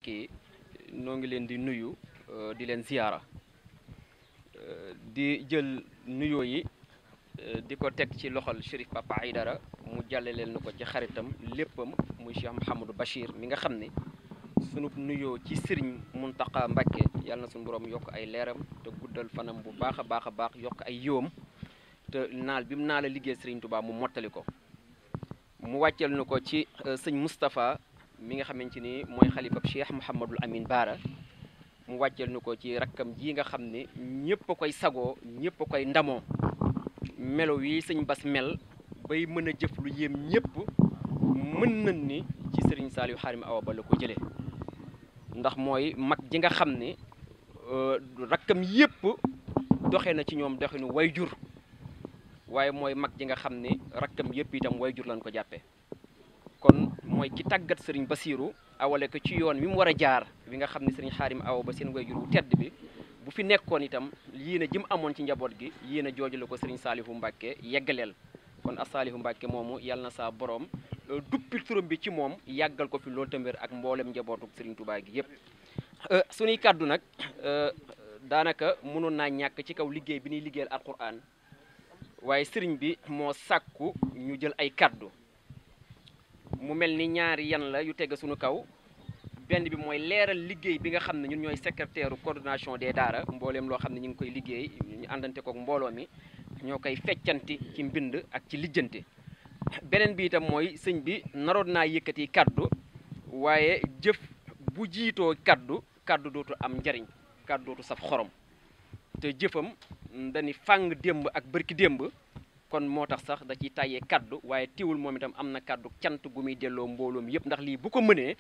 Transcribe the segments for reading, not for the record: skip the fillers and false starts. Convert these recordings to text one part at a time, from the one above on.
kii noo ngi leen di nuyu di leen ziyaara di jël nuyoo yi di ko teg ci loxol Chérif Papa Aïdara mu jàllaleel na ko ci xaritam léppam muy Cheikh Mouhamadou Bachir mi nga xam ne sunu nuyoo ci Serigne Mountakha Mbacké yàlla na sunu borom yokk ay leeram te guddal fanam bu baax a baax yokk ay yóom te naal bi mu naal a liggéey Serigne Touba mu mottali ko mu wàcceel na ko ci sëñ Moustapha mi nga xamante ni mooy xalifab Cheikh Mouhamadul Amin Baara mu wàcceel na ko ci rakkam ji nga xam ne ñëpp a koy sagoo ñëpp a koy ndamoo melo yi sëñ Bass mel bay mën a jëf lu yéem ñëpp mën nañ ni ci sëriñ Saliou Xaadim Awa Ba la ko jëlee ndax mooy mag ji nga xam ne rakkam yëpp doxe na ci ñoom doxinu way jur waaye mooy mag ji nga xam ne rakkam yëpp itam way jur lañ ko jàppee kon mooy ki tàggat sëriñ Basiiru awale ko ci yoon wi mu war a jaar wi nga xam ne sëriñ Xaadim Awa Ba seen wayjur wu tedd bi bu fi nekkoon itam yéen a jëm amoon ci njaboot gi yéen a jooju la ko sëriñ Saalihu Mbàkke yeggaleel kon a Saalihu Mbàkke moomu yàlla na saa borom duppil turam bi ci moom yàggal ko fi loolu tamit ak mboolem njabootu sëriñ Tuubaa gi yëpp suñuy kàddu nag daanaka mënoon naa ñàkk ci kaw liggéey bi ñuy liggéeyal alquran waaye sëriñ bi moo sàkku ñu jël ay kàddu mu mel ni ñaari yan la yu teg suñu kaw benn bi mooy leeral liggéey bi nga xam ne ñun ñooy secrétaire coordination des daara mbooleem loo xam ne ñu ngi koy liggéey ñu àndante kook mbooloo mi ñoo koy feccanti ci mbind ak ci lijjanti beneen bi itam mooy sëñ bi naroon naa yëkkati kaddu waaye jëf bu jiitoo kaddu dootu am njariñ kaddu dootu saf xorom te jëfam dañi fàng démb ak bërki démb kon moo tax sax da ciy tàyyee kaddu waaye tiwul moom itam am na kaddu cant gu muy delloo mbooloom yëpp ndax lii bu ko mënee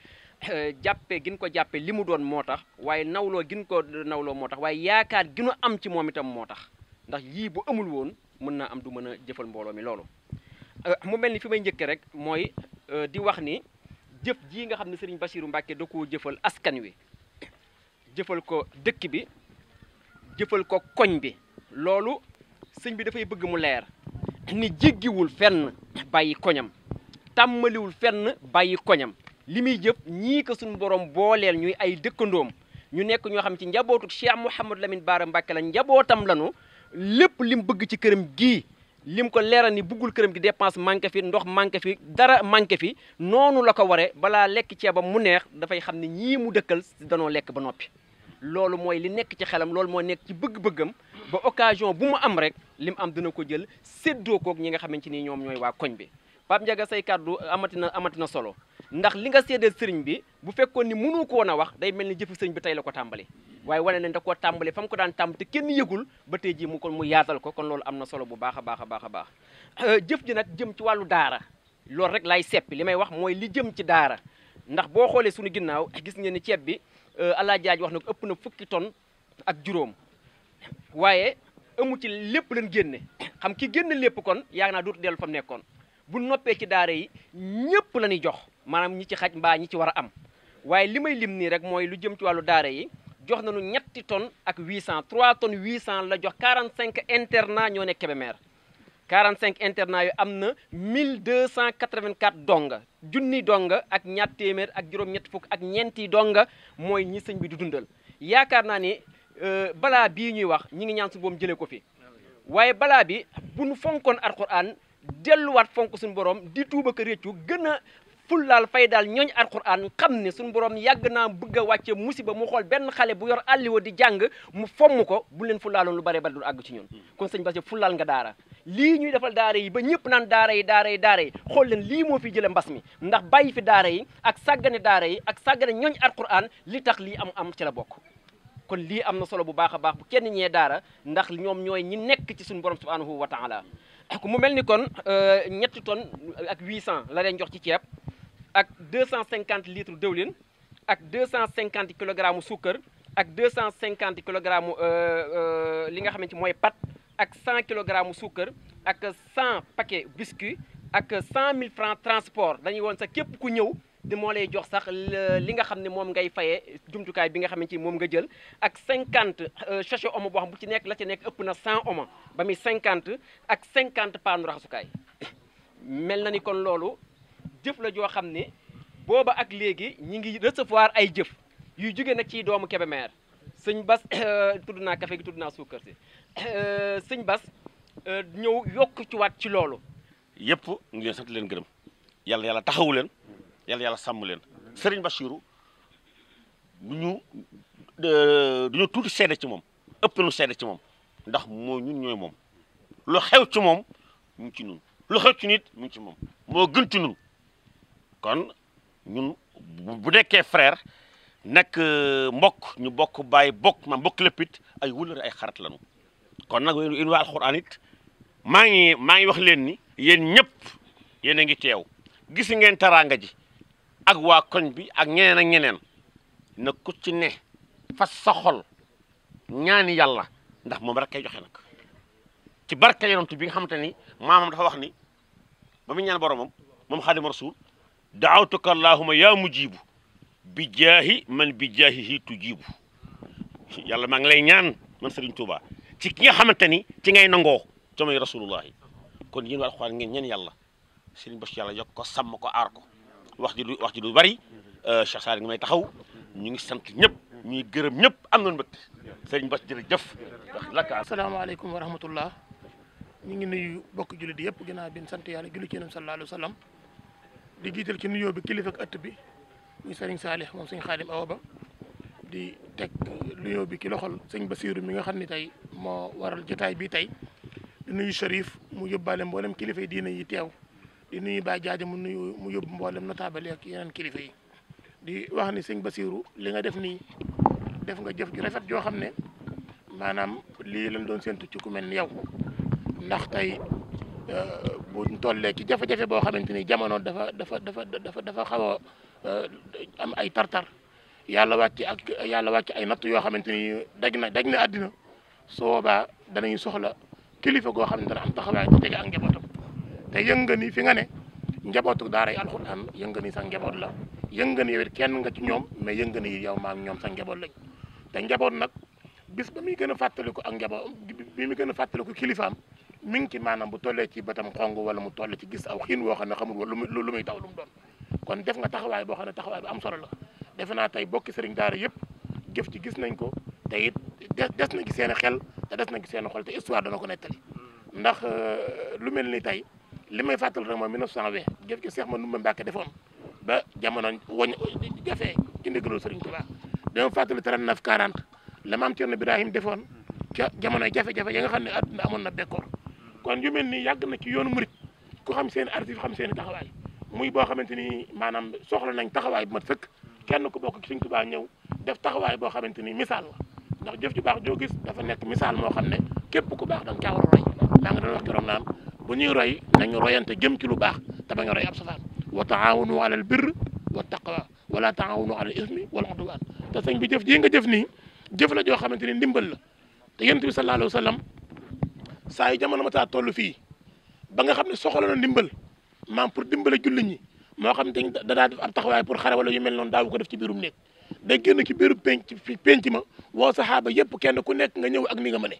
jàppee gin ko jàppee li mu doon moo tax waaye nawloo gin ko nawloo moo tax waaye yaakaar gi nu am ci moom itam moo tax ndax yii bu amul woon mën naa am du mën a jëfal mbooloo mi loolu mu mel ni fi may njëkke rek mooy di wax ni jëf jii nga xam ne Serigne Bassirou Mbacké da koo jëfal askan wi jëfal ko dëkk bi jëfal ko koñ bi loolu sëñ bi dafay bëgg mu leer ni jéggiwul fenn bàyyi koñam tàmmaliwul fenn bàyyi koñam li muy jëf ñii ko suñu borom booleel ñuy ay dëkkandoom ñu nekk ñoo xam ci njabootu Cheikh Mouhamadou Lamine Bara Mbacké la njabootam lanu lépp lim bëgg ci këram gii lim ko leeral ni bëggul këram gi dépense manqué fi ndox manqué fi dara manqué fi noonu la ko waree balaa lekk ceebam mu neex dafay xam ne ñii mu dëkkal danoo lekk ba noppi loolu mooy li nekk ci xelam loolu moo nekk ci bëgg-bëggam ba occasion bu mu am rek lim am dina ko jël séddoo koog ñi nga xamante ni ñoom ñooy waa koñ bi Pape Ndiaga say kàddu amatina solo ndax li nga séddee sëriñ bi bu fekkoon ni mënu ko woon a wax day mel ni jëfu sëriñ bi tey la ko tàmbali waaye wane nañ da koo tàmbali fa mu ko daan tàmbali te kenn yëgul ba tey jii mu yaatal ko kon loolu am na solo bu baax a baax jëf ji nag jëm ci wàllu daara loolu rek laay seppi li may wax mooy li jëm ci daara ndax boo xoolee suñu ginnaaw gis ngeen ni ceeb bi Alla Jaaj wax na ko ëpp na fukki tonnes ak juróom waaye amu ci lépp leen génne xam ki génn lépp kon yaag naa dootu dellu fa mu nekkoon bu noppee ci daara yi ñëpp la ñuy jox maanaam ñi ci xaj mbaa ñi ci war a am waaye li may lim nii rek mooy lu jëm ci wàllu daara yi jox nañu ñetti tonnes ak 800 3 tonnes 800 la jox 45 internat ñoo nekk Kébémer 45 internat yu am na 1284 donga junni donga ak ñaar téeméer ak juróom-ñett fukk ak ñeenti donga mooy ñi sëñ bi du dundal yaakaar naa ni balaa bii ñuy wax ñi ngi ñaan su boom jëlee ko fi waaye balaa bi bu nu fonkoon alquran delluwaat fonk suñu borom di tuuba ko réccu gën a fullaal fay daal ñooñ alquran xam ne suñu borom yàgg naa bëgg a wàcce musiba mu xool benn xale bu yor àlliwa di jàng mu fomm ko bu leen fullaaloon lu bare bari du àgg ci ñun kon sëñ Bass fullaal nga daara lii ñuy defal daara yi ba ñëpp naan daara yi xool leen lii moo fi jële mbas mi ndax bàyyi fi daara yi ak sàggane daara yi ak sàggane ñooñ alquran li tax lii am ci la bokk kon lii am na solo bu baax a baax bu kenn ñee daara ndax ñoom ñooy ñi nekk ci suñu borom subhanahu wa taala mu mel ni kon ñetti tonnes ak 800 la leen jox ci ceeb ak 250 litres dëwlin ak 250 kilogrammes suukar ak 250 kilogrammes li nga xamante mooy pat ak 100 kilogrammes suukar ak 100 paquets biscuits ak 100 000 francs transport dañuy woon sax képp ku ñëw di moo lay jox sax li nga xam ne moom ngay fayee jumtukaay bi nga xamante ni moom nga jël ak 50 sachet omo boo xam bu ci nekk la ci nekk ëpp na 100 omo ba muy 50 ak 50 paanu raxasukaay mel na ni kon loolu jëf la joo xam ne booba ak léegi ñi ngi recevoir ay jëf yuy jóge nag ci doomu Kébémer sëñ Bas tudd naa café gi tudd naa suukar si sëñ Bas ñëw yokk ci waat ci loolu. yëpp ngi leen sant leen gërëm yàlla taxawu leen yàlla sàmm leen Serigne Bassirou duñu tuuti seede ci moom ëpp nu seede ci moom ndax moo ñun ñooy moom lu xew ci moom mu ngi ci ñun lu xew ci nit mu ngi ci moom moo gën ci ñun kon ñun bu nekkee frère nekk mbokk ñu bokk bàyyi bokk ma bokk léppit ay wulëre ay xarat lañu kon nag yéen waa alxuraan it maa ngi wax leen ni yéen ñëpp yéen a ngi teew gis ngeen taraanga ji ak waa koñ bi ak ñeneen ak ñeneen na ku ci ne fas sa xol ñaani yàlla ndax moom rek kay joxe nag ci barke yonent bi nga xamante ni maamam dafa wax ni ba mu ñaan boromam moom xaadimu rasul daawtuka allahuma yaa mujibu bi jaahi man bi jaahihi tujibu yàlla maa ngi lay ñaan man Serigne Touba ci ki nga xamante ni ci ngay nangoo ca may rasulullahi kon yéen waa alxuraan ngeen ñaan yàlla Serigne Bass yàlla yokk ko sàmm ko aar ko wax ji du bari Cheikh Saliou nga may taxaw ñu ngi sant ñëpp ñuy gërëm ñëpp am nañu mbégte Serigne Bass jërëjëf laka asalaamaaleykum wa rahmatullah ñu ngi nuyu bokk jullit yëpp ginnaaw bi ñu sant yàlla julli ci Yonent sallallahu alayhi wa sallam di jiital ci nuyoo bi kilifa ak ëtt bi ñu Serigne Salih moom Serigne Khadim Awa Ba di teg nuyoo bi ki loxol Serigne Bassirou mi nga xam ne tey moo waral jotaay bi tey di nuyu Cherif mu yóbbaale mboolem kilifa yi diina yi teew di nuyu Baye Jaaja mu yóbbu mboolem notable ak yeneen kilifa yi di wax ni Serigne Bassirou li nga def nii def nga jëf ju rafet joo xam ne maanaam lii lañ doon séntu ci ku mel ni yow ndax tey bu tollee ci jafe-jafe boo xamante ni jamono dafa xaw a am ay tartar yàlla wàcc ay natt yoo xamante ni daj na àddina su boobaa danañu soxla kilifa goo xam ne dana am taxawaay te tege ak njabootam te yëng nga ni fi nga ne njabootu daaray alxuraan yëng nga ni sa njaboot la yëng nga ni yow it kenn nga ci ñoom mais yëng nga ni yow maam ñoom sa njaboot lañ te njaboot nag bis ba muy gën a fàttaliku ak njaboot bi muy gën a fàttaliku kilifaam mi ngi ci maanaam bu tollee ci bëtam xong wala mu toll ci gis aw xiin woo xam ne xamul lu muy taw lu mu doon kon def nga taxawaay boo xam ne taxawaay bu am solo la defe naa tey bokki sëriñ daara yëpp jëf ci gis nañ ko te it des na ci seen xel te des na ci seen xol te histoire dana ko nettali ndax lu mel ni tey li may fàttali rek mooy 1920 jëf ci Seex Mandumbe Mbàkke defoon ba jamono woñ jafee ci ndigalu sëriñ Tuubaa dama fàttali 39 40 la maam Cerno Birahim defoon ca jamonoy jafe-jafe ya nga xam ne àdduna amoon na bekkoor kon yu mel ni yàgg na ci yoonu murit ku xam seen archive xam seen i taxawaay muy boo xamante ni maanaam soxla nañ taxawaay bu mat sëkk kenn ku bokk ci Sëriñ Tuubaa ñëw def taxawaay boo xamante ni misaal la ndax jëf ju baax joo gis dafa nekk misaal moo xam ne képp ku baax da nga caa war a roy daa nga doon wax keroog naan bu ñuy roy nañu royante jëm ci lu baax te bañ a roy ab safaan wa taawanu alal birr wa taqwa wala taawanu alal ismi wal udwan te sëñ bi jëf jii nga jëf nii jëf la joo xamante ni ndimbal la te yonent bi sallallahu alayhi wa sallam saa yu jamono ma taa toll fii ba nga xam ne soxla na ndimbal maam pour dimbale jullit ñi moo xam ne da daa def ab taxawaay pour xare wala yu mel noonu daawu ko def ci biirum néeg day génn ci biiru penc ma woo saxaaba yëpp kenn ku nekk nga ñëw ak ni nga mëne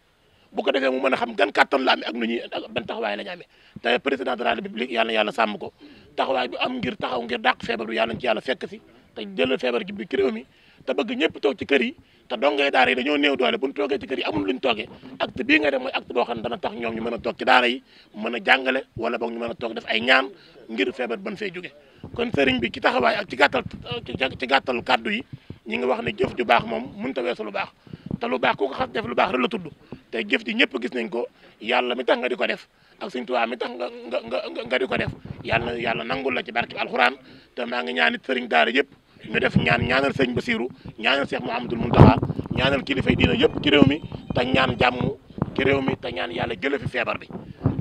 bu ko defee mu mën a xam gan kàttan la amee ak nu ñuy ban taxawaay la ñu amee te président de la république yàlla sàmm ko taxawaay bi am ngir taxaw ngir dàq feebar bi yàlla ci yàlla fekk si te jëlal feebar gi bi ci réew mi te bëgg ñëpp toog ci kër yi te dongay daara yi dañoo néew doole bu ñu toogee ci kër yi amul luñ toogee acte bii nga def mooy acte boo xam ne dana tax ñoom ñu mën a toog ci daara yi mën a jàngale wala boog ñu mën a toog def ay ñaan ngir feebar ban fay jóge kon sëriñ bi ci taxawaay ak ci gàttal kàddu yi ñi nga wax ne jëf ju baax moom mënut a weesu lu baax te lu baax ku ko xas def lu baax rek la tudd te jëf ji ñëpp gis nañ ko yàlla mi tax nga di ko def ak Sëriñ Tuubaa mi tax nga di ko def yàlla nangul la ci barke alxuraan te maa ngi ñaanit sëriñ daara yëpp ñu def ñaanal sëriñ Bassirou ñaanal Cheikh Mouhamadoul Mountakha ñaanal kilifay diina yëpp ci réew mi te ñaan jàmm ci réew mi te ñaan yàlla jële fi feebar bi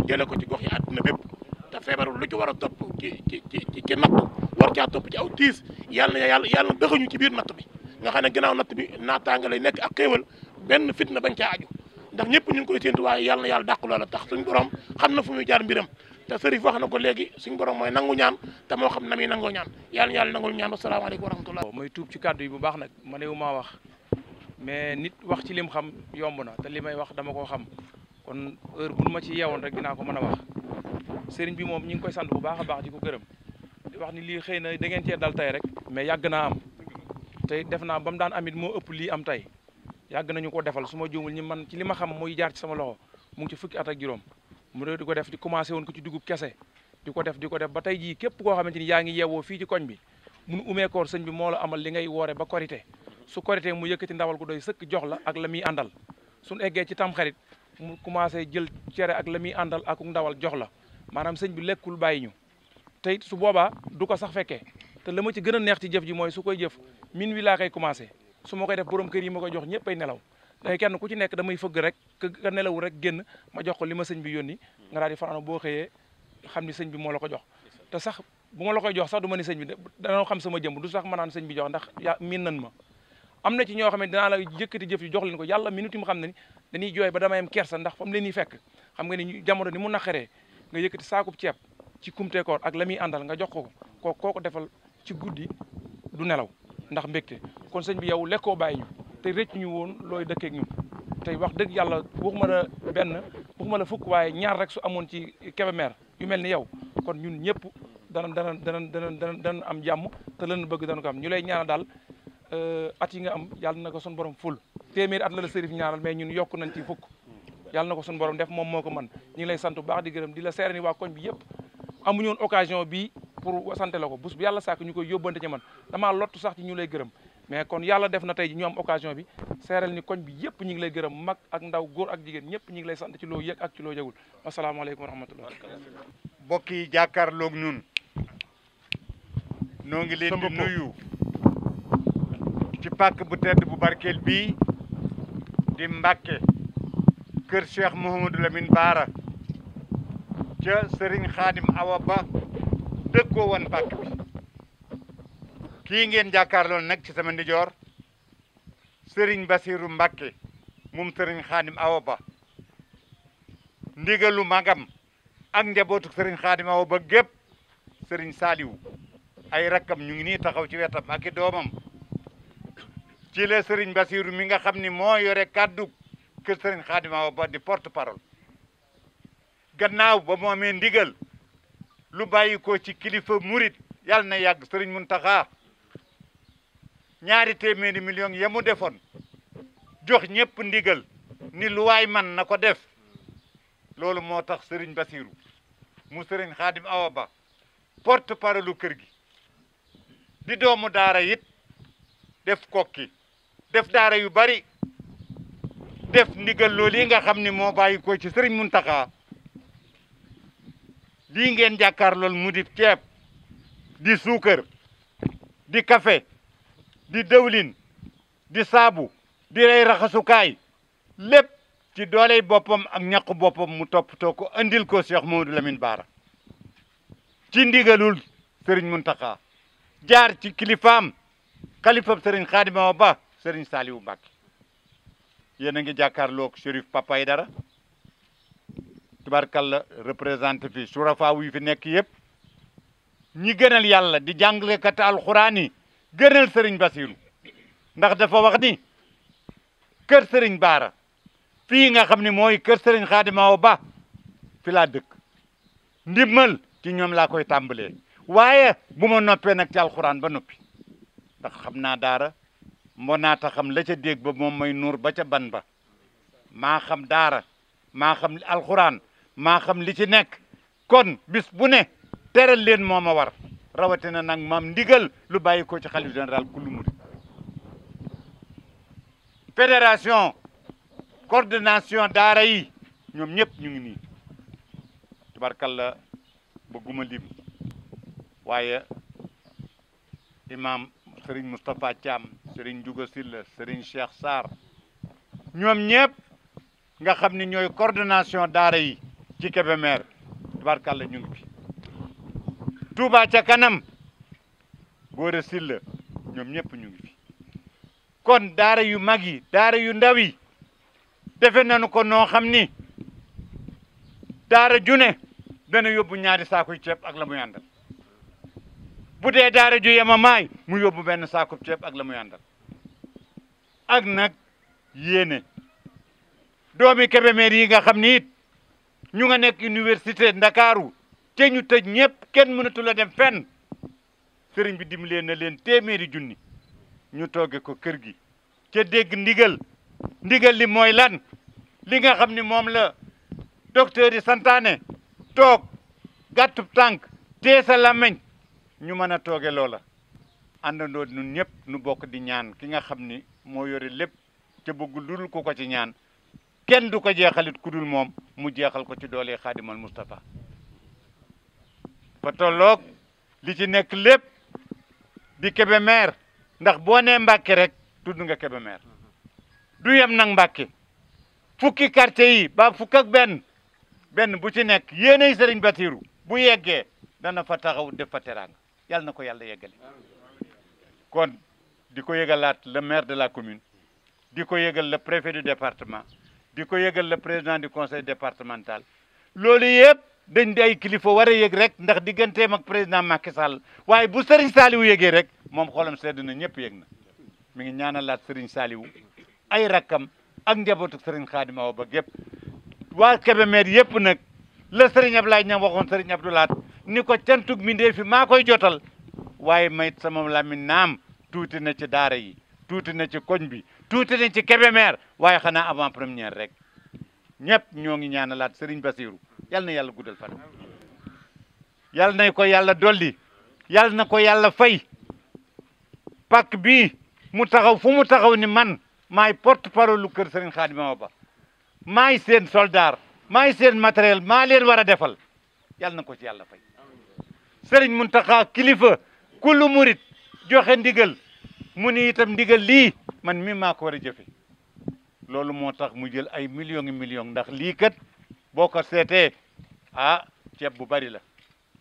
jële ko ci gox yi àdduna bépp te feebar lu ci war a topp ci natt war caa topp ci aw tiis yàlla na dëxañu ci biir natt bi nga xam ne ginnaaw natt bi naataanga lay nekk ak xéewal benn fitna bañ caa aju ndax ñëpp ñu ngi koy séentu waaye yàlla na yàlla dàq loola tax suñu borom xam na fu muy jaar mbiram te sërif wax na ko léegi suñu borom mooy nangu ñaan te moo xam na muy nangoo ñaan yàlla na yàlla nangul ñaan asalaamaaleykum wa rahmatullah mooy tuub ci kàddu yi bu baax nag ma newu maa wax mais nit wax ci lim xam yomb na te li may wax dama koo xam kon heure bu ma ci yeewoon rek dinaa ko mën a wax sëriñ bi moom ñi ngi koy sant bu baax a baax di ko gërëm di wax ni lii xëy na da ngeen cee dal tey rek mais yàgg naa am te def naa ba mu daan amit moo ëpp lii am tey yàgg nañu ko defal su ma juumul ñi man ci li ma xam muy jaar ci sama loxo mu ngi ci fukki at ak juróom mu di ko def di commencé woon ko ci dugub kese di ko def ba tey jii képp koo xamante ni yaa ngi yeewoo fii ci koñ bi mun umee koor sëñ bi moo la amal li ngay woore ba korité su korité mu yëkkati ndawal ko doy sëkk jox la ak la muy àndal suñu eggee ci tamxarit mu commencé jël cere ak la muy àndal ak ndawal jox la maanaam sëñ bi lekkul bàyyi ñu te it su boobaa du ko sax fekkee te la ma ci gën a neex ci jëf ji mooy su koy jëf min wi laa koy commencé su ma koy def borom kër yi ma koy jox ñëpp ay nelaw day kenn ku ci nekk damay fëgg rek ka nelawul rek génn ma jox ko li ma sëñ bi yónni nga daal di fanaano boo xëyee xam ni sëñ bi moo la ko jox te sax bu ma la koy jox sax du ma ni sëñ bi danoo xam sama jëmb du sax ma naan sëñ bi jox ndax yaa miin nan ma am na ci ñoo xam ne dinaa la jëkkati jëf yi jox leen ko yàlla minute yi mu xam ne ni dañuy jooy ba damay am kersa ndax fam leen ñuy fekk xam nga ni jamono ni mu naqaree nga yëkkati saakub ceeb ci kumte koor ak la muy àndal nga jox ko ko defal ci guddi du nelaw ndax mbégte kon sëñ bi yow lekkoo bàyyi ñu te rëcc ñu woon looy dëkkeek ñun tey wax dëgg yàlla waxuma la benn waxuma la fukk waaye ñaar rek su amoon ci Kébémer yu mel ni yow kon ñun ñëpp dana am jàmm te lan bëgg dana ko am ñu lay ñaanal daal at yi nga am yàlla na ko sun borom ful téeméeri at la sërif ñaanal mais ñun yokk nañ ci fukk yàlla na ko sun borom def moom moo ko mën ñu ngi lay sant bu baax di gërëm di la seere ni waa koñ bi yëpp amuñu woon occasion bi pour sant la ko bés bu yàlla sàkk ñu koy yóbbante ci man damaa lottu sax ci ñu lay gërëm mais kon yàlla def na tey ji ñu am occasion bi seeral ni koñ bi yëpp ñu ngi lay gërëm mag ak ndaw góor ak jigéen ñëpp ñu ngi lay sant ci loo yëg ak ci loo yëgul asalaamaaleykum wa rahmatullah mbokk yi jàkkaarloog ñun noo ngi leen di nuyu ci pàkk bu tedd bu barkeel bii di Mbàkke kër Cheikh Mouhamadou Lamine Bara ca Serigne Khadim Awa Ba dëkkoo woon pàkk bi kii ngeen jàkkaarloon nag ci sama ndijoor Serigne Bassirou Mbàkke moom Serigne Khadim Awa Ba ndigalu magam ak njabootu Serigne Khadim Awa Ba gépp Serigne Saliou ay rakkam ñu ngi nii taxaw ci wetam ak i doomam ci la Serigne Bassirou mi nga xam ni moo yore kàddu kër Serigne Khadim Awa Ba di porte parole gannaaw ba mu amee ndigal lu bàyyi ko ci kilifa murit yàlla na yàgg Serigne Mountakha 2 téeméeri millions ya mu defoon jox ñëpp ndigal ni lu waay man na ko def loolu moo tax Serigne Bassirou mu Serigne Khadim Awa Ba porte parole lu kër gi di doomu daara it def kokki def daara yu bari def ndigal loolu yi nga xam ni moo bàyyi ko ci Serigne Mountakha lii ngeen jàkkaar lool mu di ceeb di suukar di café di dëwlin di saabu di lay raxasukaay lépp ci dooley boppam ak ñaqu boppam mu toppatoo ko andil ko Cheikh Mouhamadou Lamine Bara ci ndigalul Serigne Mountakha jaar ci kilifaam xalifab Serigne Khadim Awa Ba Serigne Saliou Mbacké yéen a ngi jàkkaarloog Chérif Papa Aïdara tubarkalla représenté fi surafa wi fi nekk yëpp ñi gënal yàlla di jàngalekat alxuraan yi gënal Serigne Bassirou ndax dafa wax ni kër Serigne Bara fii nga xam ne mooy kër Serigne Khadim Awa Ba fi laa dëkk ndimmal ci ñoom laa koy tàmbalee waaye bu ma noppee nag ci alxuraan ba noppi ndax xam naa daara moo naata xam la ca dégg ba moom mooy nuur ba ca ban ba maa xam daara maa xam alxuraan maa xam li ci nekk kon bis bu ne teral leen moo ma war rawatina nag maam ndigal lu bàyyi ko ci xalif général kullu murid fédération coordination daara yi ñoom ñëpp ñu ngi nii tubarkalla bëgguma lim waaye imam Serigne Moustapha Thiam Serigne Djouga Sylla Serigne Cheikh Sarr ñoom ñëpp nga xam ni ñooy coordination daara yi ci Kébémer tubarkalla ñu ngi fi Touba ca kanam Gora Sylla ñoom ñëpp ñu ngi fi kon daara yu mag yi daara yu ndaw yi defe nañu ko noo xam ni daara june dana yóbbu 2 saakuy ceeb ak la muy àndal bu dee daara ju yemamaay mu yóbbu 1 saaku ceeb ak la muy àndal ak nag yéene doomi Kébémer yi nga xam ni it ñu nga nekk université Ndakaaru te ñu tëj ñëpp kenn mënatu la dem fenn sëriñ bi dimbalee na leen téeméeri junni ñu tooge ko kër gi ca dégg ndigal li mooy lan li nga xam ni moom la docteur yi santaane toog gàttub tànk tee sa làmmeñ ñu mën a tooge loola àndandoo ñun ñëpp nu bokk di ñaan ki nga xam ni moo yore lépp ca bëggul dul ku ko ci ñaan kenn du ko jeexalit ku dul moom mu jeexal ko ci doole Xaadimal Mustafa fa tolloog li ci nekk lépp di Kébémer ndax boo nee Mbàkke rek tudd nga Kébémer du yem nag Mbàkke fukki quartier yi ba fukk ak benn bu ci nekk yéenay Sëriñ Basiru bu yeggee dana fa taxaw def fa teraanga yàlla na ko yàlla yeggale kon di ko yëgalaat le maire de la commune di ko yëgal le préfet du département di ko yëgal le président du conseil départemental loolu yëpp dañ di ay kilifa war a yëg rek ndax digganteem ak président Macky Sall waaye bu Serigne Saliou yëgee rek moom xolam sedd na ñëpp yëg na mi ngi ñaanalaat Serigne Saliou ay rakkam ak njabootu Serigne Khadim Awa Ba gépp waa Kébémer yëpp nag la Serigne Ablaye ñam waxoon Serigne Abdoulaat ni ko cantug mindee fi maa koy jotal waaye mayit sama làmmiñ naam tuuti na ci daara yi tuuti na ci koñ bi tuuti na ci Kébémer waaye xanaa avant première rek ñëpp ñoo ngi ñaanalaat Serigne Bassirou yal na yàlla guddal fan yal na ko yàlla dolli yal na ko yàlla fay pàkk bii mu taxaw fu mu taxaw ni man maay porte parole lu kër Serigne Khadim Awa Ba maay seen soldat maay seen matériel maa leen war a defal yal na ko ci yàlla fay Serigne Mountakha kilifa kullu murit joxe ndigal mu ni itam ndigal lii man mi maa ko war a jëfe loolu moo tax mu jël ay millions yi millions ndax lii kat boo ko seetee ceeb bu bari la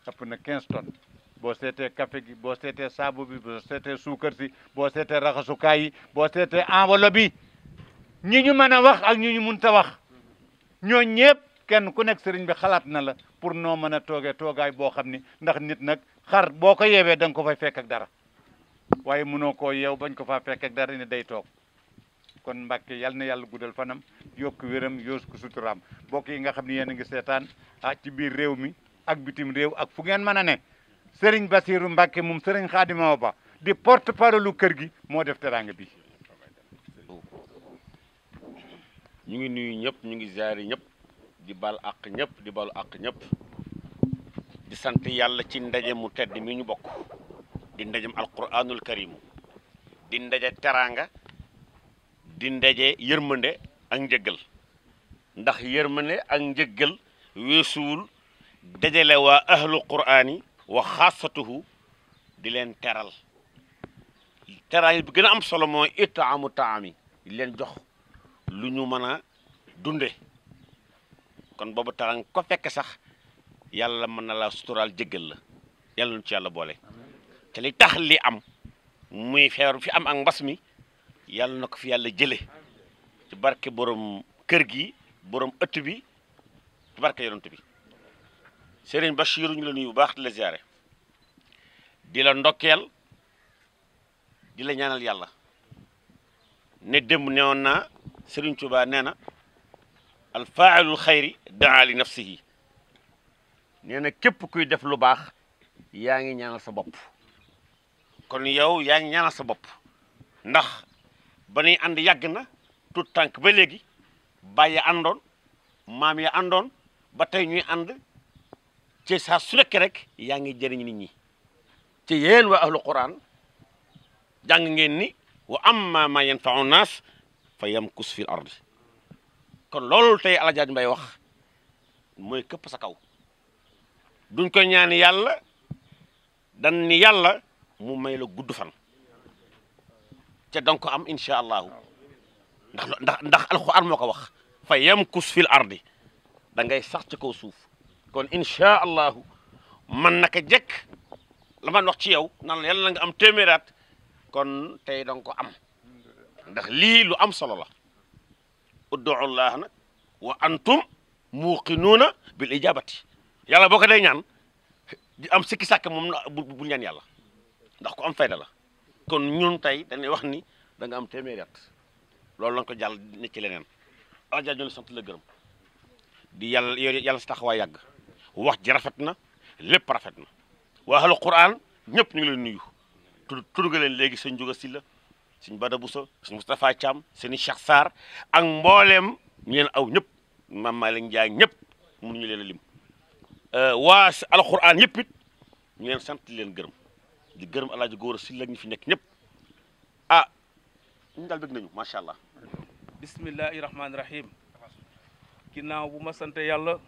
ëpp na 15 tonnes boo seetee café gi boo seetee saabu bi boo seetee suukar si boo seetee raxasukaay yi boo seetee enveloppe bi ñi ñu mën a wax ak ñi ñu mënta wax ñoo ñëpp kenn ku nekk sëriñ bi xalaat na la pour noo mën a toogee toogaay boo xam ni ndax nit nag xar boo ko yeewee da nga ko fay fekk ak dara waaye mënoo koo yeew bañ ko faa fekk ak dara ni day toog kon Mbàkke yal na yàlla guddal fanam yokk wéram yoos ko suturaam mbokk yi nga xam ne yéen a ngi seetaan ci biir réew mi ak bitim réew ak fu ngeen mën a ne Serigne Bassirou Mbàkke moom Serigne Khadim Awa Ba di porte parole lu kër gi moo def teraanga bi ñu ngi nuyu ñëpp ñu ngi ziare ñëpp di bal ak ñëpp di balu ak ñëpp di sant yàlla ci ndaje mu tedd mi ñu bokk di ndajem alquranul karim di ndaje teraanga di ndaje yërmande ak njëggal ndax yërmande ak njëggal weesuwul dajale waa ahlu quraan yi wa xaasatuhu di leen teral teraanga bi gën a am solo mooy itaamu taami di leen jox lu ñu mën a dunde kon boobu teraanga ko fekk sax yàlla mën na la suturaal jëggal la yàlla nu ci yàlla boole te li tax li am muy feebar fi am ak mbas mi yàlla na ko fi yàlla jële ci barke borom kër gi borom ëtt bi ci barke yonent bi Serigne Bachir ñu la nuyu bu baax di la ziare di la ndokkeel di la ñaanal yàlla ne démb newoon naa Serigne Touba nee na al faailul xayri daa li nafsihi nee na képp kuy def lu baax yaa ngi ñaanal sa bopp kon yow yaa ngi ñaanal sa bopp ndax ba nuy ànd yàgg na tout tànk ba léegi bàyyi àndoon maam ya àndoon ba tey ñuy ànd ci saa su nekk rek yaa ngi jëriñ nit ñi ci yéen waa ahlu quran jàng ngeen ni wa amma ma yanfa'u naas fa yamkus fil ardi kon loolu tey Alaaji Mbay wax mooy këpp sa kaw duñ ko ñaan yàlla dan ni yàlla mu may la gudd fan te danga ko am incha allahu ndax alxuraan moo ko wax fa yamkus fil ardi da ngay sax ci kaw suuf kon incha allahu man naka jekk la man wax ci yow nan la yàlla na nga am téeméeraat kon tey danga ko am ndax lii lu am solo la ud'u llaah nag wa antum muuqinuuna bil ijabati yàlla boo ko day ñaan di am sikki sàkk moom bu ñaan yàlla ndax ko am fayda la kon ñun tey dañuy wax ni da nga am téeméeri at loolu la nga ko jàll ne ci leneen Alaaji ñu la sant la gërëm di yàlla si taxawaay yàgg wax ji rafet na lépp rafet na waa ahlu Qur'an ñëpp ñu ngi leen nuyu tudd nga leen léegi sëñ Njuga Silla sëñ Bada Bousso sëñ Moustapha Thiam sëñ Cheikh Sarr ak mbooleem ñu leen aw ñëpp Mame Malick Ndiaye ñëpp mënuñu leen a lim waa alxuraan yëpp it ñu leen sant leen gërëm di gërëm El Hadj Gora Sylla ñi fi nekk ñëpp ñu daal bëgg nañu macha allah. bismillahi rahmaani rahim ginnaaw bu ma sant yàlla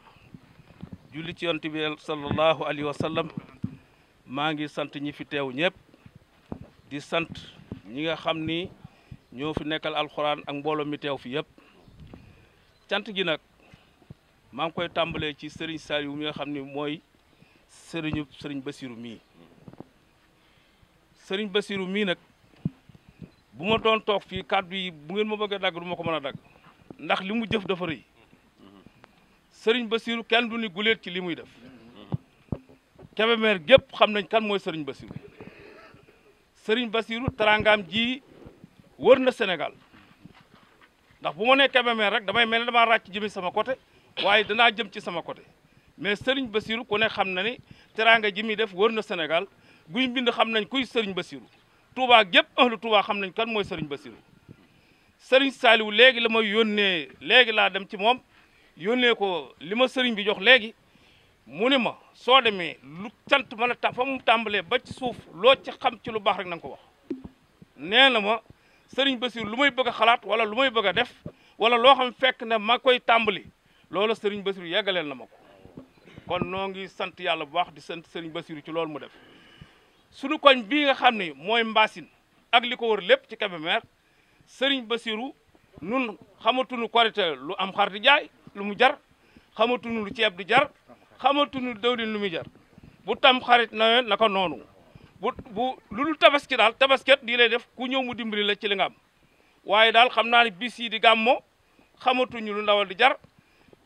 julli ci yonent bi sallallahu alayhi wa sallam maa ngi sant ñi fi teew ñëpp di sant ñi nga xam ni ñoo fi nekkal alxuraan ak mbooloo mi teew fi yëpp cant gi nag maa ngi koy tàmbalee ci Serigne Saliou mi nga xam ni mooy Serigne Bassirou mii Serigne Bassirou mii nag bu ma doon toog fii kàddu yi bu ngeen ma bëgg a dagg du ma ko mën a dagg ndax li mu jëf dafa rëy Serigne Bassirou kenn du ni guleet ci li muy def Kébémer gépp xam nañ kan mooy Serigne Bassirou Serigne Bassirou tarangaam ji wër na Sénégal ndax bu ma nee Kébémer rek damay mel ne damaa ràcc jëmi sama côté waaye danaa jëm ci sama côté mais Serigne Bassirou ku ne xam na ni teranga ji muy def wër na Sénégal guy bind xam nañ kuy Serigne Bassirou Touba gépp ahlu Touba xam nañ kan mooy Serigne Bassirou Serigne Saliou léegi la ma yónnee léegi laa dem ci moom yónnee ko li ma Serigne bi jox léegi mu ne ma soo demee lu cant mën a fa mu tàmbalee ba ci suuf loo ci xam ci lu baax rek na nga ko wax nee na ma Serigne Bassirou lu may bëgg a xalaat wala lu may bëgg a def wala loo xam fekk ne ma koy tàmbali loolu Serigne Bassirou yeggaleel na ma ko kon noo ngi sant yàlla bu baax di sant Serigne Bassirou ci loolu mu def sunu koñ bii nga xam ne mooy Mbassine ak li ko wër lépp ci Kébémer Serigne Bassirou nun xamatuñu korité lu am xar di jaay lu mu jar xamatuñu lu ceeb di jar xamatuñu dawlin lu muy jar bu tam xarit nawet naka noonu bu lu dul tabaski daal tabasket di lay def ku ñëw mu dimbali la ci li nga am waaye daal xam naa ne bis yi di gàmmo xamatuñu lu ndawal di jar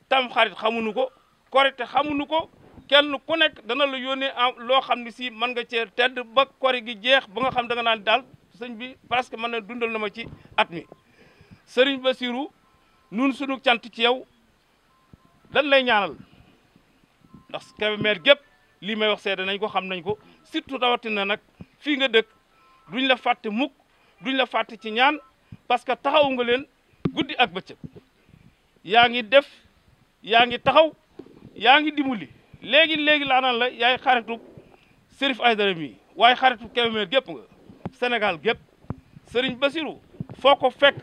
tam xarit xamuñu ko korité xamuñu ko kenn ku nekk dana la yónnee loo xam ne si mën nga cee tedd ba kori gi jeex ba nga xam da nga naan daal sëñ bi parce que mën na dundal na ma ci at mi Serigne Bassirou nun sunu cant ci yow dañ lay ñaanal ndax Kébémer gépp lii may wax seede nañ ko xam nañ ko surtout rawatina nag fii nga dëkk duñ la fàtte mukk duñ la fàtte ci ñaan parce que taxaw nga leen guddi ak bëccëg yaa ngi def yaa ngi taxaw yaa ngi dimbali léegi laa naan la yaay xaritu Serif Aïdara mi waaye xaritu Kébémer gépp nga Sénégal gépp Serigne Bassirou foo ko fekk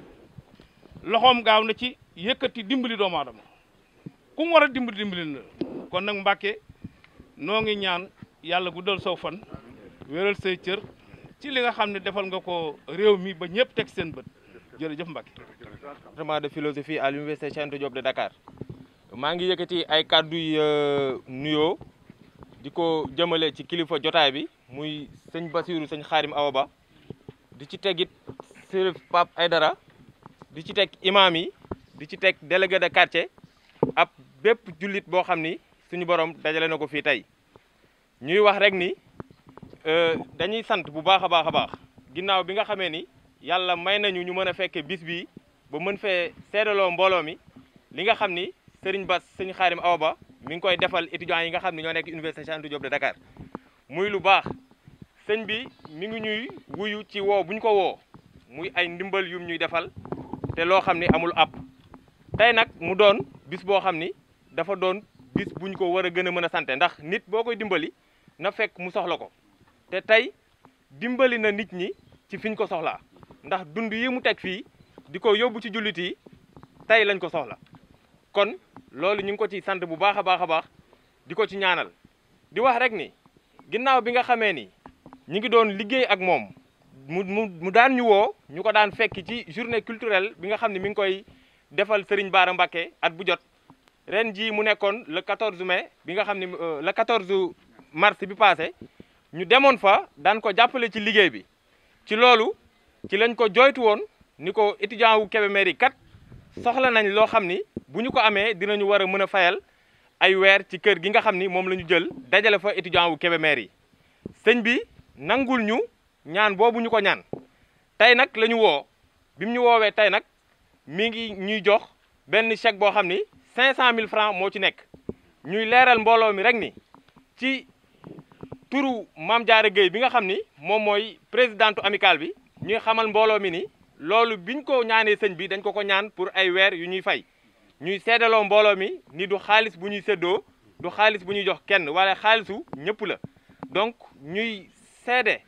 loxoom gaaw na ci yëkkati dimbali doomu aadama ku mu war a dimbali na kon nag Mbàkke noo ngi ñaan yàlla guddal saw fan wéral say cër ci li nga xam ne defal nga ko réew mi ba ñëpp teg seen bët jërëjëf Mbàkke. département de philosophie à l'université Cheikh Anta Diop de Dakar maa ngi yëkkati ay kàddu nuyoo di ko jëmale ci kilifa jotaay bi muy sëñ Bassirou sëñ Khadim Awa Ba di ci tegit Serif Pape Aïdara di ci teg imam yi di ci teg délégué de quartier ab bépp jullit boo xam ni suñu borom dajale na ko fii tey ñuy wax rek ni dañuy sant bu baax a baax ginnaaw bi nga xamee ni yàlla may nañu ñu mën a fekke bis bi ba mën fee seedaloo mbooloo mi li nga xam ni Serigne Bass sëñ Khadim Awa Ba mi ngi koy defal étudiants yi nga xam ne ñoo nekk université Cheikh Anta Diop de Dakar muy lu baax sëñ bi mi ngi ñuy wuyu ci woo bu ñu ko woo muy ay ndimbal yum ñuy defal te loo xam ni amul app tey nag mu doon bis boo xam ni dafa doon bis buñ ko war a gën a mën a sante ndax nit boo koy dimbali na fekk mu soxla ko te tey dimbali na nit ñi ci fiñ ko soxlaa ndax dund yi mu teg fii di ko yóbbu ci jullit yi tey lañ ko soxla kon loolu ñu ngi ko ci sant bu baax a baax di ko ci ñaanal di wax rek ni ginnaaw bi nga xamee ni ñi ngi doon liggéey ak moom mu daan ñu woo ñu ko daan fekk ci journée culturelle bi nga xam ne mi ngi koy defal Serigne Bara Mbacké at bu jot ren jii mu nekkoon le 14 mai bi nga xam ne le 14 mars bi passé ñu demoon fa daan ko jàppale ci liggéey bi ci loolu ci lañ ko joytu woon ni ko étudiant wu Kébémer yi kat soxla nañ loo xam ni bu ñu ko amee dinañu war a mën a fayal ay weer ci kër gi nga xam ni moom la ñu jël dajale fa étudiant wu Kébémer yi sëñ bi nangul ñu ñaan boobu ñu ko ñaan tey nag la ñu woo bi mu ñu woowee tey nag mi ngi ñuy jox benn chèque boo xam ni 500 000 francs moo ci nekk ñuy leeral mbooloo mi rek ni ci turu Mame Diarra Gueye bi nga xam ni moom mooy présidentu amicale bi ñuy xamal mbooloo mi ni loolu biñ ko ñaanee sëñ bi dañ ko ñaan pour ay weer yu ñuy fay ñuy seedaloo mbooloo mi ni du xaalis bu ñuy séddoo du xaalis bu ñuy jox kenn wala xaalisu ñëpp la donc ñuy seede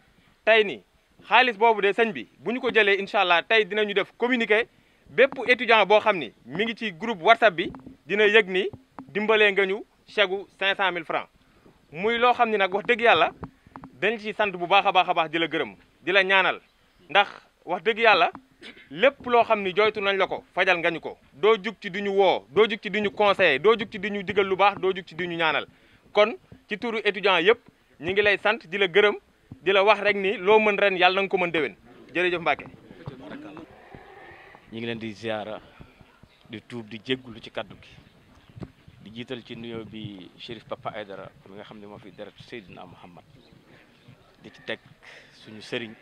tey ni xaalis boobu de sëñ bi bu ñu ko jëlee incha allah tey dinañu def communiqué bépp étudiant boo xam ni mi ngi ci groupe WhatsApp bi dina yëg ni dimbalee nga ñu chegu 500 000 francs muy loo xam ni nag wax dëgg yàlla dañ ci sant bu baax a baax di la gërëm di la ñaanal ndax wax dëgg yàlla lépp loo xam ni joytu nañ la ko fajal nga ñu ko doo jug ci di ñu woo doo jug ci di ñu conseiller doo jug ci di ñu digal lu baax doo jug ci di ñu ñaanal kon ci turu étudiant yëpp ñu ngi lay sant di la gërëm di la wax rek ni loo mën ren yàlla na nga ko mën déwén jërëjëf Mbacke. ñu ngi leen di ziara di tuub di jéggulu ci kaddu gi di jiital ci nuyoo bi Chérif Papa Aidara mi nga xam ne moo fi deret Seydina Muhammad di ci teg suñu sëriñ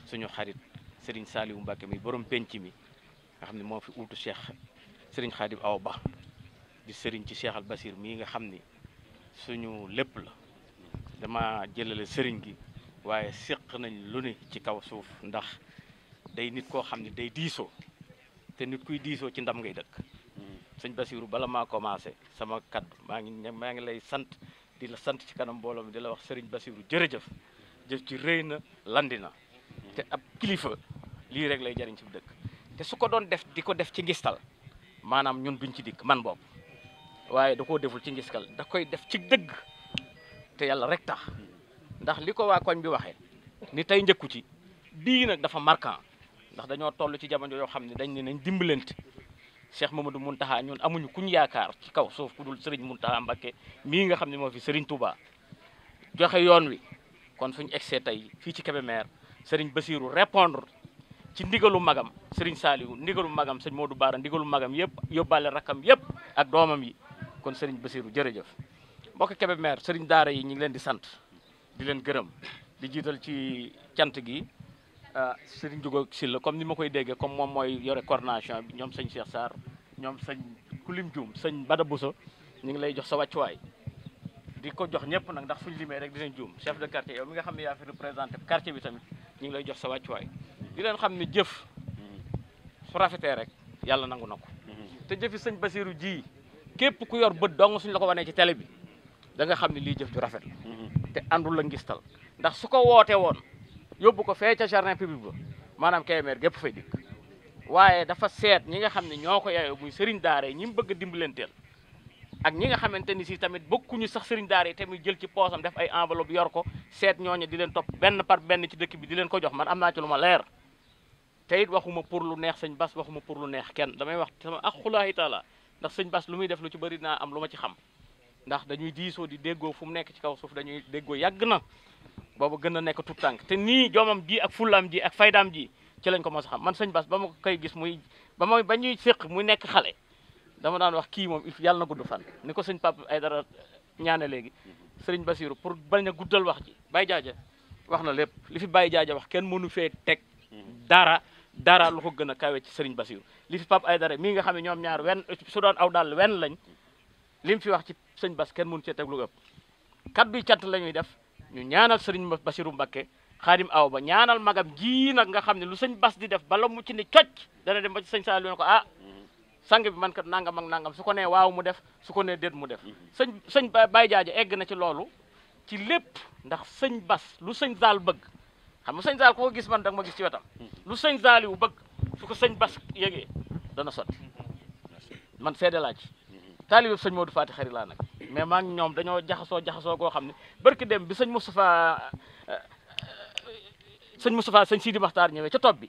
suñu xarit sëriñ Saliou Mbacke mi borom penc mi nga xam ne moo fi uutu Cheikh sëriñ Khadim Awa Ba di sëriñ ci Cheikh Al Basir mii nga xam ni suñu lépp la dama jëlale sëriñ gi waaye séq nañ lu ne ci kaw suuf ndax day nit koo xam ne day diisoo te nit kuy diisoo ci ndam ngay dëkk sëñ Basiru bala maa commencé sama kaddu maa ngi lay sant di la sant ci kanam mbooloo mi di la wax sëriñ Basiru jërëjëf jëf ci rëy na landi na te ab kilifa lii rek lay jariñ ci dëkk te su ko doon def di ko def ci ngistal maanaam ñun duñ ci dikk man boobu waaye da koo deful ci ngistal da koy def ci dëgg te yàlla rek tax ndax li ko waa koñ bi waxee ni tey njëkku ci bii nag dafa marquant ndax dañoo toll ci jamono yoo xam ne dañ ne nañ dimbalante Cheikh Mamadou Mountakha ñun amuñu kuñ yaakaar ci kaw suuf ku dul Serigne Mountakha Mbacké mii nga xam ne moo fi Serigne Touba joxe yoon wi kon suñu egsee tey fii ci Kébémer Serigne Bassirou répondre ci ndigalu magam Serigne Saliou ndigalu magam sëñ Modou Bara ndigalu magam yëpp yóbbaale rakkam yëpp ak doomam yi kon Serigne Bassirou jërëjëf mbokk Kébémer Serigne daara yi ñu ngi leen di sant di leen gërëm di jiital ci cant gi Serigne Diogo Sylla comme ni ma koy déggee comme moom mooy yore coordination bi ñoom sëñ Cheikh Sarr ñoom sëñ Kulim Dioum sëñ Bada Bousso ñu ngi lay jox sa wàccuwaay di ko jox ñëpp nag ndax fuñu limee rek dinañ juum chef de quartier yow mi nga xam ne yaa fi représenté quartier bi tamit ñu ngi lay jox sa wàccuwaay di leen xam ne jëf su rafetee rek yàlla nangu na ko te jëfi sëñ Bassirou ji képp ku yor bët dong suñ la ko wanee ci télé bi da nga xam ne lii jëf ju rafet la te àndul la ngistal ndax su ko woote woon yóbbu ko fee ca jardin public ba maanaam Kébémer gépp fay dikk waaye dafa seet ñi nga xam ne ñoo ko yaayoo muy sëriñ daara yi ñi mu bëgg a dimbalanteel ak ñi nga xamante ni si tamit bokkuñu sax sëriñ daara yi tamit jël ci poosam def ay enveloppe yor ko seet ñooñu di leen topp benn par benn ci dëkk bi di leen ko jox man am naa ci lu ma leer te it waxuma pour lu neex sëñ Bass waxuma pour lu neex kenn damay wax sama ak xulaahi taala ndax sëñ Bass lu muy def lu ci bëri naa am lu ma ci xam ndax dañuy diisoo di déggoo fu mu nekk ci kaw suuf dañuy déggoo yàgg na boobu gën a nekk tout tànk te nii joomam ji ak fullaam ji ak faydaam ji ci lañ ko mos a xam man sëñ Bass ba ma koy gis muy ba ñuy séq muy nekk xale dama daan wax kii moom il yàlla na gudd fan ni ko sëñ Papa Aidara ñaane léegi sëriñ Bassirou pour bañ a guddal wax ji Baye Jaaja wax na lépp li fi Baye Jaaja wax kenn mënu fee teg dara lu ko gën a kawe ci sëriñ Bassirou li fi Papa Aidara mii nga xam ne ñoom ñaar wenn su doon aw daal wenn lañ li mu fi wax ci sëñ Bass kenn mënu cee teg lu ëpp kaddu yi cant la ñuy def ñu ñaanal sëriñ Bassirou Mbacké Khadim Awa Ba ñaanal magam ji nag nga xam ne lu sëñ Bass di def bala mu ci ni cocc dana dem ba ci sëñ Saliou ne ko sang bi man kat nangam ak nangam su ko nee waaw mu def su ko nee déet mu def sëñ Baye Jaaja egg na ci loolu ci lépp ndax sëñ Bass lu sëñ Zal bëgg xam nga sëñ Zal ko gis man da nga ma gis ci wetam lu sëñ Saliou bëgg su ko sëñ Bass yëgee dana sotti man seede laa ci taalibe sëñ Modou Fati xari laa nag mais maa ngi ñoom dañoo jaxasoo goo xam ne barki dem bi sëñ Moustapha sëñ Sidi Makhtar ñëwee ca topp bi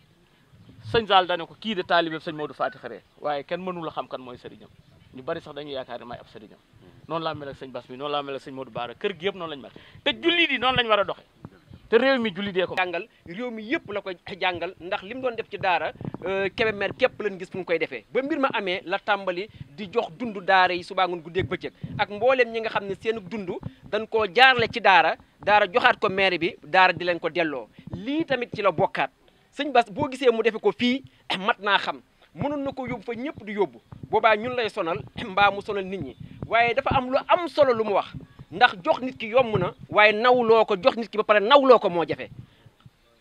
sëñ Zal dane ko kii de taalibe sëñ Modou Fati xare waaye kenn mënu la xam kan mooy sëriñam ñu bari sax dañuy yaakaar ne may ab sëriñam noonu laa mel ak sëñ Bass bi noonu laa mel ak sëñ Modou Bara kër gi yëpp noonu lañu mel te jullit yi noonu lañu war a doxe te réew mi jullit dee ko jàngal réew mi yëpp la koy jàngal ndax li mu doon def ci daara Kébémer képp lañ gis fu mu koy defee ba mbir ma amee la tàmbali di jox dund daara yi subaa ngoon guddeeg bëccëg ak mbooleem ñi nga xam ne seen dund dañ koo jaarale ci daara joxaat ko maire bi daara di leen ko delloo lii tamit ci la bokkaat sëñ Bass boo gisee mu defe ko fii mat naa xam mënoon na ko yóbbu fa ñëpp di yóbbu boobaa ñun lay sonal mbaa mu sonal nit ñi waaye dafa am lu am solo lu mu wax ndax jox nit ki yomb na waaye nawloo ko jox nit ki ba pare nawloo ko moo jafe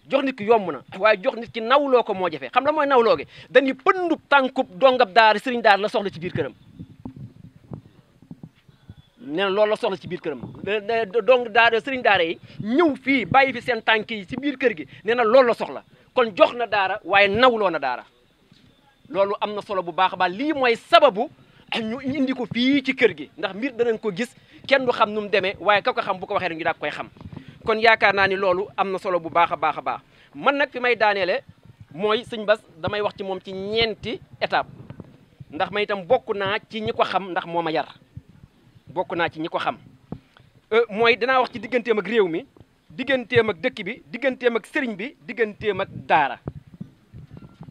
jox nit ki yomb na waaye jox nit ki nawloo ko moo jafe xam la mooy nawloo gi dañuy pëndub tànkub dongab daara sëriñ daara la soxla ci biir këram nee na loolu la soxla ci biir këram dong daara sëriñ daara yi ñëw fii bàyyi fi seen tànk yi ci biir kër gi nee na loolu la soxla kon jox na daara waaye nawloo na daara loolu am na solo bu baax a baax lii mooy sababu ñu indi ko fii ci kër gi ndax mbir danañ ko gis kenn du xam nu mu demee waaye ka ko xam bu ko waxee rek ñu daal koy xam kon yaakaar naa ni loolu am na solo bu baax a baax a baax man nag fi may daaneele mooy sëñ Bass damay wax ci moom ci ñeenti étape ndax may itam bokk naa ci ñi ko xam ndax moo ma yar bokk naa ci ñi ko xam mooy dinaa wax ci digganteem ak réew mi digganteem ak dëkk bi digganteem ak sëriñ bi digganteem ak daara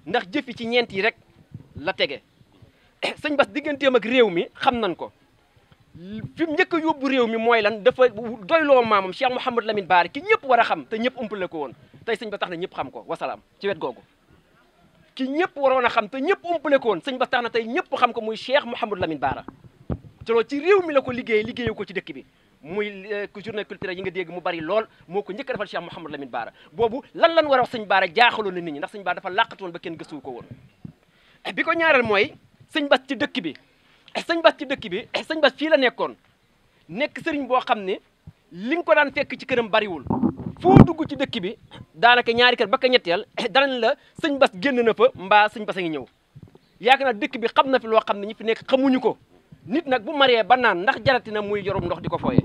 ndax jëfi ci ñeent yi rek la tege sëñ Bass digganteem ak réew mi xam nañ ko fi mu njëkk a yóbbu réew mi mooy lan dafa doyloo maamam Cheikh Mouhamadou Lamine Bara ki ñëpp war a xam te ñëpp umpale ko woon tey sëñ Bass tax na ñëpp xam ko wasalaam ci wet googu ki ñëpp waroon a xam te ñëpp umpale ko woon sëñ Bass tax na tey ñëpp xam ko muy Cheikh Mouhamadou Lamine Bara te loolu ci réew mi la ko liggéeyu ko ci dëkk bi muy journée culturelle yi nga dégg mu bari lool moo ko njëkk a defal Cheikh Mouhamadou Lamine Bara boobu lan war a wax sëñ Bara jaaxaloon na nit ñi ndax sëñ Bara dafa làqatu woon ba kenn gëstu ko woon bi ko ñaareel mooy sëñ Bass ci dëkk bi sëñ Bass fii la nekkoon nekk sëriñ boo xam ne li nga ko daan fekk ci këram bariwul foo dugg ci dëkk bi daanaka ñaari kër ba ka ñetteel danañ la sëñ Bass génn na fa mbaa sëñ Bass a ngi ñëw yaakaar naa dëkk bi xam na fi loo xam ne ñi fi nekk xamuñu ko nit nag bu maree ba naan ndax jarati na muy yorum ndox di ko fooyee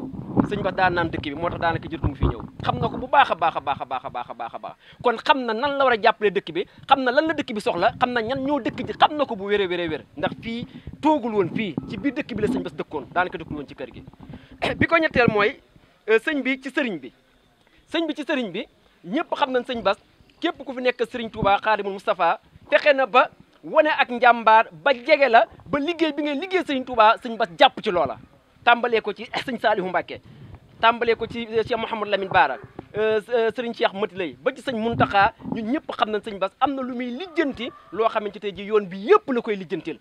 sëñ Bass daan naan dëkk bi moo tax daanaka jërtu mu fi ñëw xam na ko bu baax a baax a baax a baax a baax a baax a baax kon xam na nan la war a jàppale dëkk bi xam na lan la dëkk bi soxla xam na ñan ñoo dëkk ji xam na ko bu wéré wéré wér ndax fii toogul woon fii ci biir dëkk bi la sëñ Bass dëkkoon daanaka dëkkul woon ci kër gi bi ko ñetteel mooy sëñ bi ci sëriñ bi ñëpp xam nañ sëñ Bass képp ku fi nekk sëriñ Touba Xaadimul Moustapha fexe na ba wane ak njàmbaar ba jege la ba liggéey bi ngay liggéey sëriñ Touba sëñ Bass jàpp ci loola tàmbalee ko ci sëñ Saalihu Mbàkke tàmbalee ko ci Cheikh Mouhamadou Lamine Bara sëriñ Cheikh Mati Lay ba ci sëñ Muntaxa ñun ñëpp xam nañ sëñ Bass am na lu muy lijjanti loo xamante tey ji yoon bi yëpp la koy lijjantil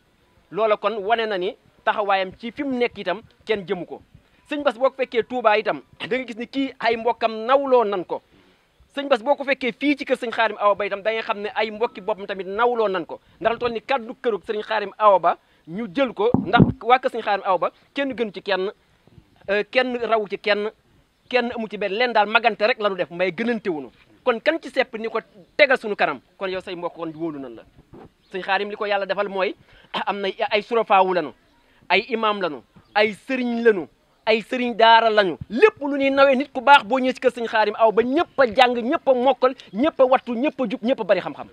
loola kon wane na ni taxawaayam ci fi mu nekk itam kenn jëmu ko sëñ Bass boo ko fekkee Touba itam da nga gis ni kii ay mbokkam nawloo nan ko sëñ Bass boo ko fekkee fii ci kër sëñ Xaadim Awa Ba itam da nga xam ne ay mbokki boppam tamit nawloo nan ko ndax lu toll ni kaddu kërug sëriñ Xaadim Awa Ba ñu jël ko ndax waa kër sëñ Xaadim Awa Ba kenn gënu ci kenn raw ci kenn amu ci benn leen daal magante rek la ñu def may gënante wuñu kon kan ci sepp ni ko tegal suñu kanam kon yow say mbokk kon wóolu nan la sëñ Xaadim li ko yàlla defal mooy am na ay surafaawu lanu ay imam lanu ay sëriñ lanu ay sëriñ daara lañu lépp lu ñuy nawee nit ku baax boo ñëwee ci kër sëñ Xaadim Awa Ba ñëpp a jàng ñëpp a mokkal ñëpp a wattu ñëpp a jub ñëpp a bari xam-xam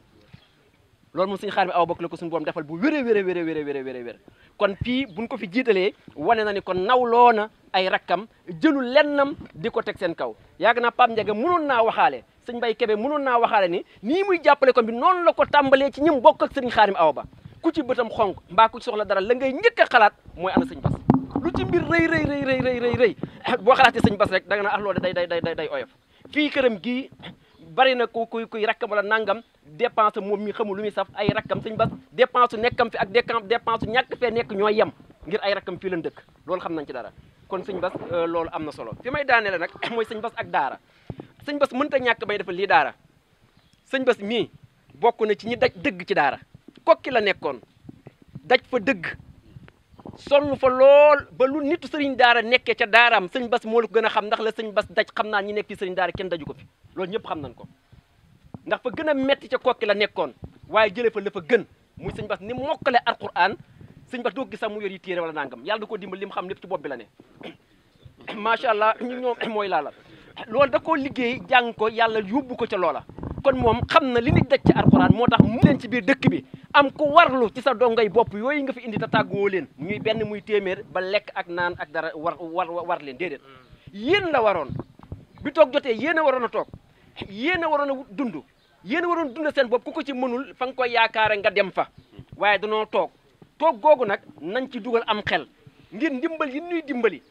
loolu moom sëñ Xaadim Awa Ba la ko suñu borom defal bu wéré kon fii buñ ko fi jiitalee wane na ni kon nawloo na ay rakkam jëlul lennam di ko teg seen kaw yàgg naa Pape Ndiaga mënoon naa waxaale sëñ Mbay Kebe mënoon naa waxaale ni nii muy jàppale kon bi noonu la ko tàmbalee ci ñim bokk ak sëriñ Xaadim Awa Ba ku ci bëtam xonk mbaa ku ci soxla dara la ngay njëkk a xalaat mooy ana sëñ Bass lu ci mbir rëy boo xalaatee sëñ Bass rek da nga naa loolu day oyof fii këram gii bari na kuy rakkam wala nangam dépense moom mi xamul lu muy saf ay rakkam sëñ Bass dépense nekkam fi ak dépense ñàkk fee nekk ñooy yem ngir ay rakkam fii lan dëkk loolu xam nañ ci dara kon sëñ Bass loolu am na solo fi may daaneele nag mooy sëñ Bass ak daara sëñ Bass mënta ñàkk bay defal lii daara sëñ Bass mii bokk na ci ñi daj dëgg ci daara kokki la nekkoon daj fa dëgg sonn fa lool ba lu nitu sëriñ daara nekkee ca daaraam sëñ Bass moo la ko gën a xam ndax la sëñ Bass daj xam naa ñi nekk ci sëriñ daara kenn daju ko fi loolu ñëpp xam nañ ko ndax fa gën a metti ca kokki la nekkoon waaye jëlee fa la fa gën muy sëñ Bass ni mokkale alquran sëñ Bass doo gis sax mu yor yi téere wala nangam yàlla da ko dimbal li mu xam lépp ci bopp bi la ne macha allah ñu ñoom mooy laala loolu da koo liggéey jàng ko yàlla yóbbu ko ca loola kon moom xam na li nit daj ci alquran moo tax mu leen ci biir dëkk bi am ko warlu ci sa dongay bopp yooyu nga fi indi te tàgguwoo leen ñuy benn muy téeméer ba lekk ak naan ak dara war leen déedéet yéen la waroon bi toog jotee yéen a waroon a toog yéen a waroon a dund yéen a waroon dund seen bopp ku ko ci mënul fa nga koy yaakaare nga dem fa waaye danoo toog googu nag nañ ci dugal am xel ngir ndimbal yi ñuy dimbali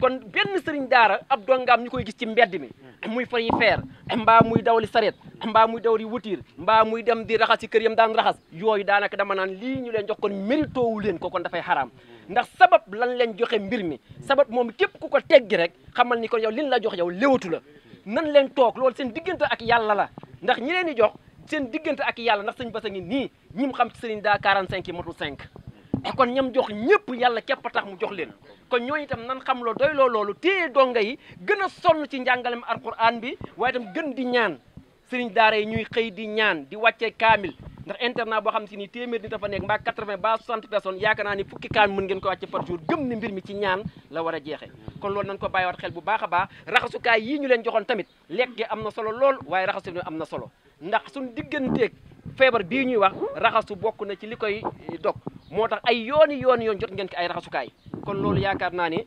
kon benn sëriñ daara ab dongaam ñu koy gis ci mbedd mi muy fay feer mbaa muy dawali sareet mbaa muy dawali wutiir mbaa muy dem di raxas ci kër yam daan raxas yooyu daanaka dama naan lii ñu leen jox kon mérito wu leen ko kon dafay xaraam ndax sabab lan leen joxe mbir mi sabab moom képp ku ko teggi rek xamal ni kon yow liñ la jox yow léwatu la nan leen toog loolu seen diggante ak yàlla la ndax ñi leen di jox seen diggante ak yàlla ndax sëñ Bass a ngi nii ñi mu xam ci sëriñ daa 45 yi matul 5 kon ñam jox ñëpp yàlla képp tax mu jox leen kon ñooñu itam nan xam loo doy loolu téye donga yi gën a sonn ci njàngalem alquran bi waaye itam gën di ñaan sëriñ daara yi ñuy xëy di ñaan di wàccee kaamil ndax internat boo xam si ni téeméer nit dafa nekk mbaa 80 ba 60 personnes yaakaar naa ni fukki kaamil mën ngeen ko wàcce par jour gëm ni mbir mi ci ñaan la war a jeexe kon loolu nañ ko bàyyiwaat xel bu baax a baax raxasukaay yii ñu leen joxoon tamit lekk gi am na solo lool waaye raxasu bi am na solo ndax suñ digganteeg feebar bii ñuy wax raxasu bokk na ci li koy dog moo tax ay yooni jot ngeen ko ay raxasukaay kon loolu yaakaar naa ne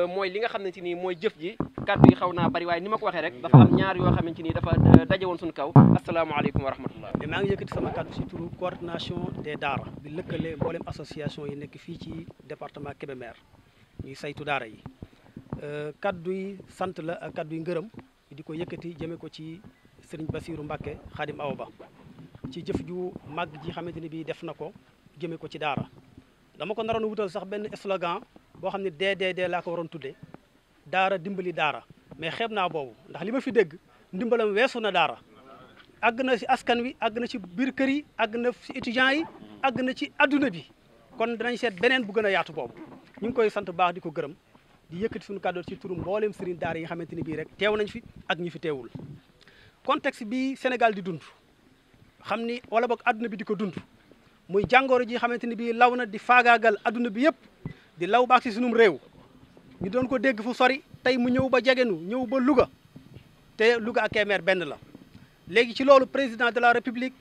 mooy li nga xamante ni mooy jëf ji kàddu yi xaw naa bari waaye ni ma ko waxee rek dafa am ñaar yoo xamante ni dafa daje woon suñu kaw asalaamaaleykum wa rahmatullah maa ngi yëkkati sama kàddu si turu coordination des daara bi lëkkale mboolem association yi nekk fii ci département Kébémer ñuy saytu daara yi kàddu yi sant la ak kàddu yi ngërëm di ko yëkkati jëme ko ci Serigne Bassirou Mbacké Khadim Awa Ba ci jëf ju màgg ji xamante ni bii def na ko jëme ko ci daara dama ko naroon wutal sax benn slogan boo xam ne DDD laa ko waroon tuddee daara dimbali daara mais xeeb naa boobu ndax li ma fi dégg ndimbalam weesu na daara àgg na ci askan wi àgg na ci biir kër yi àgg na ci étudiants yi àgg na ci adduna bi kon dinañ seet beneen bu gën a yaatu boobu ñu ngi koy sant baax di ko gërëm di yëkkati suñu kàddu ci turu mboolem sëriñ daara yi nga xamante ni bii rek teew nañ fi ak ñi fi teewul contexte bi Sénégal di dund xam ni wala boog adduna bi di ko dund muy jàngoro ji xamante ni bii law na di faagaagal adduna bi yëpp di law baax ci sunum réew ñu doon ko dégg fu sori tey mu ñëw ba jegenu ñëw ba Louga te Louga ak Kébémer benn la léegi ci loolu président de la république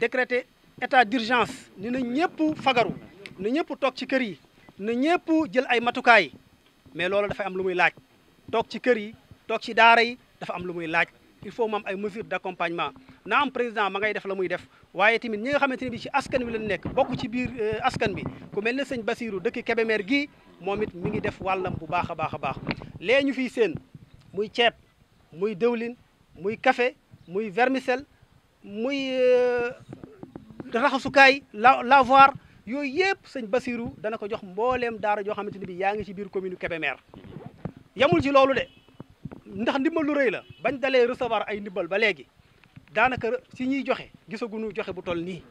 décrété état d'urgence ni na ñëpp fagaru na ñëpp toog ci kër yi na ñëpp jël ay matukaay mais loolu dafay am lu muy laaj toog ci kër yi toog ci daara yi dafa am lu muy laaj il faut mu am ay mesures d'accompagnement na am président ma ngay def la muy def waaye tamit ñi nga xamante ne bi ci askan wi lañ nekk bokk ci biir askan bi ku mel ne sëñ Bassirou dëkk Kébémer gii moom it mi ngi def wàllam bu baax a baax a baax lee ñu fiy seen muy ceeb muy dëwlin muy café muy vermicelle muy raxasukaay lavoir yooyu yëpp sëñ Bassirou dana ko jox mbooleem daara joo xamante ne bi yaa ngi ci biir commune Kébémer yamul ci loolu de ndax ndimbal lu rëy la bañ dalee recevoir ay ndimbal ba léegi daanaka si ñuy joxe gisaguñu joxe bu toll nii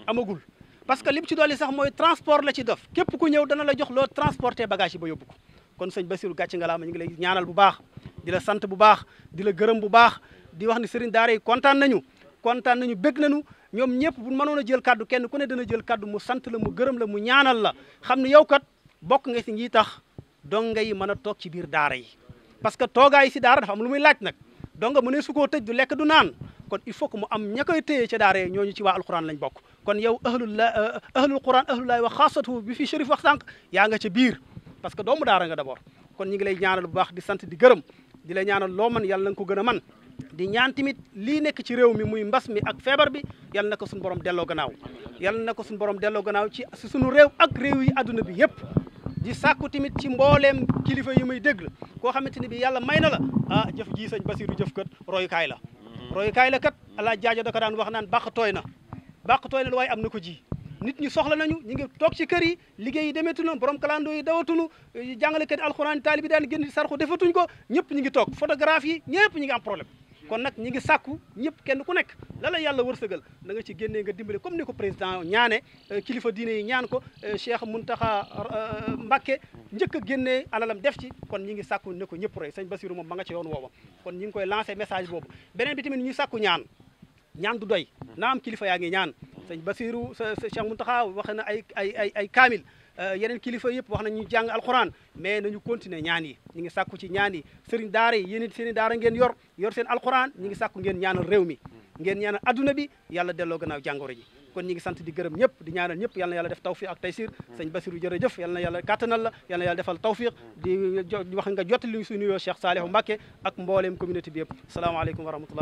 amagul parce que lim ci dolli sax mooy transport la ci def képp ku ñëw dana la jox loo transporter bagage yi ba yóbbu ko kon sëñ Bassirou gàcce nga laa ma ñu ngi lay ñaanal bu baax di la sant bu baax di la gërëm bu baax di wax ni sëriñ daara yi kontaan nañu bég nañu ñoom ñëpp bu mënoon a jël kaddu kenn ku ne dana jël kaddu mu sant la mu gërëm la mu ñaanal la xam ne yow kat bokk nga si ñi tax donga yi mën a toog ci biir daara yi parce que toogaay si daara dafa am lu muy laaj nag donga mu ne su koo tëj du lekk du naan kon il faut que mu am ña koy téye ca daara yi ñooñu ci waa alquran lañ bokk kon yow ahlul quran ahlullahi wa xaasatu bi fi Chérif wax sànq yaa nga ca biir parce que doomu daara nga d'abord kon ñi ngi lay ñaanal bu baax di sant di gërëm di la ñaanal loo man yàlla na nga ko gën a man di ñaan tamit lii nekk ci réew mi muy mbas mi ak feebar bi yàlla na ko suñu borom delloo gannaaw yàlla na ko suñu borom delloo gannaaw ci suñu réew ak réew yi adduna bi yëpp di sàkku tamit ci mbooleem kilifa yi muy déglu koo xamante ni bi yàlla may na la ah jëf ji sëñ Bassirou jëf kat royukaay la kat ala jaajo da ko daan wax naan bàq tooy na lu waaye am na ko ji nit ñi soxla nañu ñu ngi toog ci kër yi liggéey yi demeetu na borom kalandoo yi dawatunu jàngalekat yi alxuraan taalibi daan génn sarxu defatuñ ko ñëpp ñi ngi toog photographe yi ñëpp ñi ngi am problème kon nag ñi ngi sàkku ñëpp kenn ku nekk la la yàlla wërsëgal na nga ci génnee nga dimbale comme ni ko président ñaane kilifa diine yi ñaan ko Cheikh Mountakha Mbacké njëkk a génnee alalam def ci kon ñi ngi sàkku ne ko ñëpp roy sëñ Bassirou moom ma nga ci yoon woowa kon ñi ngi koy lancé message boobu beneen bi tamit ñuy sàkku ñaan du doy na am kilifa yaa ngi ñaan sëñ Bassirou Cheikh Mountakha wax na ay kaamil yeneen kilifa yëpp wax nañ ñu jàng alxuraan mais nañu continuer ñaan yi ñu ngi sàkku ci ñaan yi sëriñ daara yi yéen seen i daara ngeen yor seen alxuraan ñu ngi sàkku ngeen ñaanal réew mi ngeen ñaanal adduna bi yàlla delloo gannaaw jàngoro ji kon ñi ngi sant di gërëm ñëpp di ñaanal ñëpp yal na yàlla def tawfiq ak taysir sëñ Bassirou jërëjëf yal na yàlla kàttanal la yal na yàlla defal tawfiq di wax nga jottali suñu nuyoo Cheikh Saliou Mbacké ak mbooleem communauté bi yëpp salaamaaleykum wa rahmatullah